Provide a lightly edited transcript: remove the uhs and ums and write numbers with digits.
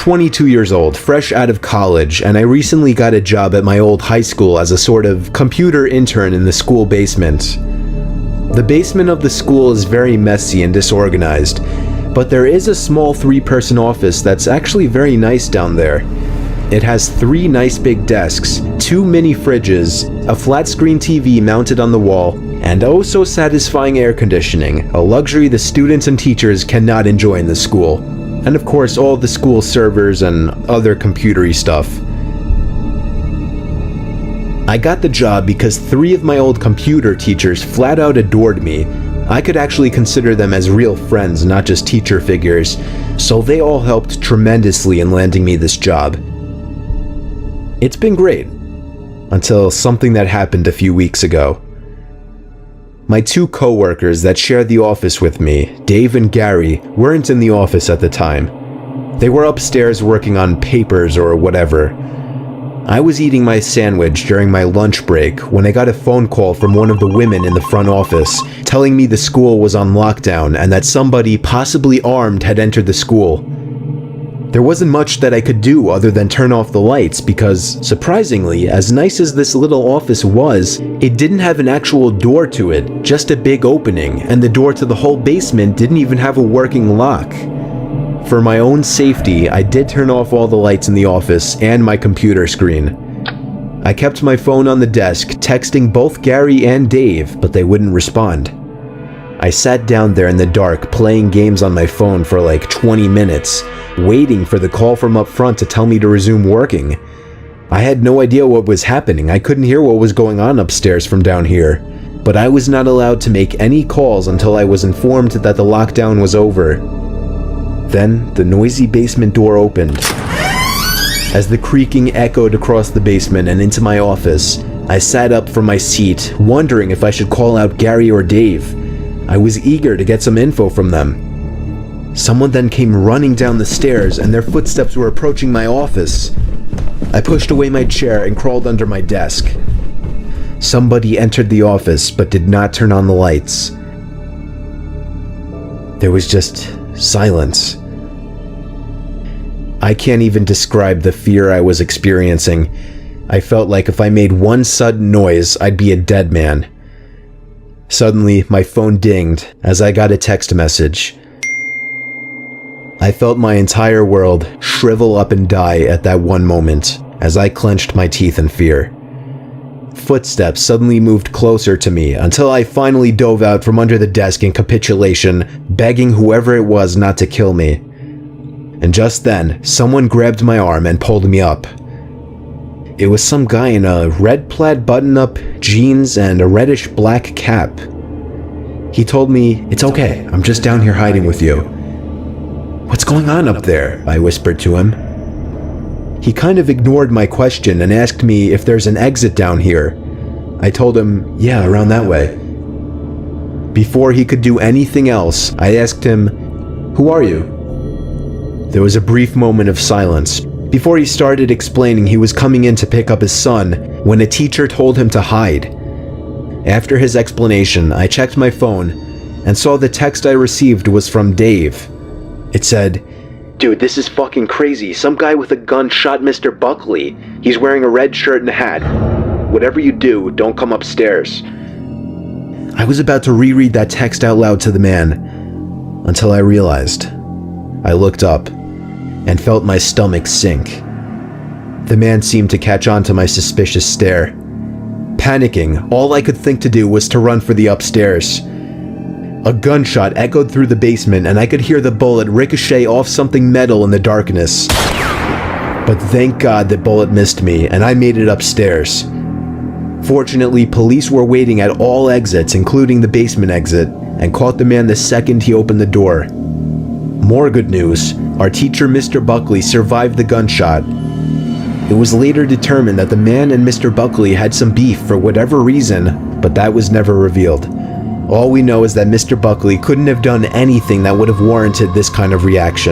22 years old, fresh out of college, and I recently got a job at my old high school as a sort of computer intern in the school basement. The basement of the school is very messy and disorganized, but there is a small 3-person office that's actually very nice down there. It has 3 nice big desks, 2 mini fridges, a flat screen TV mounted on the wall, and oh so satisfying air conditioning, a luxury the students and teachers cannot enjoy in the school. And of course all the school servers and other computery stuff. I got the job because 3 of my old computer teachers flat out adored me. I could actually consider them as real friends, not just teacher figures, so they all helped tremendously in landing me this job. It's been great, until something that happened a few weeks ago. My 2 co-workers that shared the office with me, Dave and Gary, weren't in the office at the time. They were upstairs working on papers or whatever. I was eating my sandwich during my lunch break when I got a phone call from one of the women in the front office telling me the school was on lockdown and that somebody, possibly armed, had entered the school. There wasn't much that I could do other than turn off the lights because, surprisingly, as nice as this little office was, it didn't have an actual door to it, just a big opening, and the door to the whole basement didn't even have a working lock. For my own safety, I did turn off all the lights in the office and my computer screen. I kept my phone on the desk, texting both Gary and Dave, but they wouldn't respond. I sat down there in the dark playing games on my phone for like 20 minutes, waiting for the call from up front to tell me to resume working. I had no idea what was happening. I couldn't hear what was going on upstairs from down here, but I was not allowed to make any calls until I was informed that the lockdown was over. Then the noisy basement door opened. As the creaking echoed across the basement and into my office, I sat up from my seat, wondering if I should call out Gary or Dave. I was eager to get some info from them. Someone then came running down the stairs and their footsteps were approaching my office. I pushed away my chair and crawled under my desk. Somebody entered the office but did not turn on the lights. There was just silence. I can't even describe the fear I was experiencing. I felt like if I made one sudden noise, I'd be a dead man. Suddenly, my phone dinged as I got a text message. I felt my entire world shrivel up and die at that one moment as I clenched my teeth in fear. Footsteps suddenly moved closer to me until I finally dove out from under the desk in capitulation, begging whoever it was not to kill me. And just then, someone grabbed my arm and pulled me up. It was some guy in a red plaid button-up, jeans, and a reddish-black cap. He told me, "It's okay, I'm just down here hiding with you." "What's going on up there?" I whispered to him. He kind of ignored my question and asked me if there's an exit down here. I told him, "Yeah, around that way." Before he could do anything else, I asked him, "Who are you?" There was a brief moment of silence before he started explaining he was coming in to pick up his son when a teacher told him to hide. After his explanation, I checked my phone and saw the text I received was from Dave. It said, "Dude, this is fucking crazy. Some guy with a gun shot Mr. Buckley. He's wearing a red shirt and a hat. Whatever you do, don't come upstairs." I was about to reread that text out loud to the man until I realized. I looked up and felt my stomach sink. The man seemed to catch on to my suspicious stare. Panicking, all I could think to do was to run for the upstairs. A gunshot echoed through the basement and I could hear the bullet ricochet off something metal in the darkness. But thank God the bullet missed me and I made it upstairs. Fortunately, police were waiting at all exits, including the basement exit, and caught the man the second he opened the door. More good news, our teacher Mr. Buckley survived the gunshot. It was later determined that the man and Mr. Buckley had some beef for whatever reason, but that was never revealed. All we know is that Mr. Buckley couldn't have done anything that would have warranted this kind of reaction.